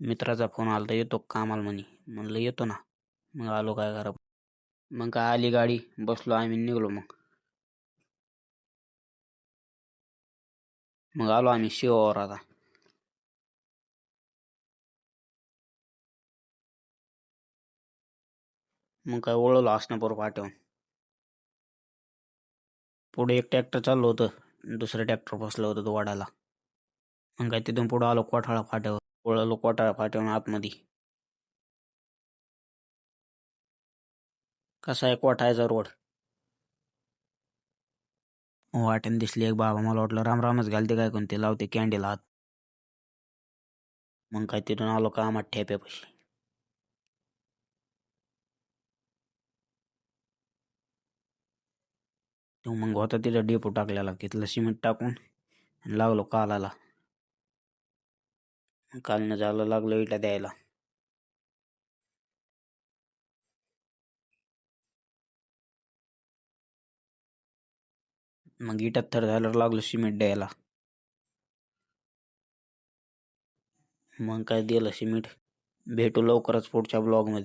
मित्राचा फोन आला तर येतो का कामाला म्हणे. म्हणलं येतो ना. मग आलो काय करा. मग काय आली गाडी, बसलो आम्ही, निघलो मग. मग आलो आम्ही शिवावर आता. मग काय वळवलं आसनापूर फाट्यावर. पुढे एक ट्रॅक्टर चाललं होतं, दुसरं ट्रॅक्टर बसलं होतं तो वाडायला. मग काय तिथून पुढं आलो कोठाळा फाट्यावर. वळलो कोठाळा फाट्यावर आतमध्ये. कसा आहे कोठाळ्याचा रोड. वाटेन दिसली एक बाबा, मला वाटलं रामरामच घालते काय कोणते, लावते कॅन्डल हात. मग काय तिथून आलो कामात ठेप्यापाशी. तो मग होता तिथं डेपो टाकलेला, तिथलं सिमेंट टाकून आणि लागलो कालाला. कालनं झालं, लागलो इटा द्यायला. मग इटात थर झाल्यावर लागलो सिमेंट द्यायला. मग काय दिलं सिमेंट. भेटू लवकरच पुढच्या ब्लॉगमध्ये.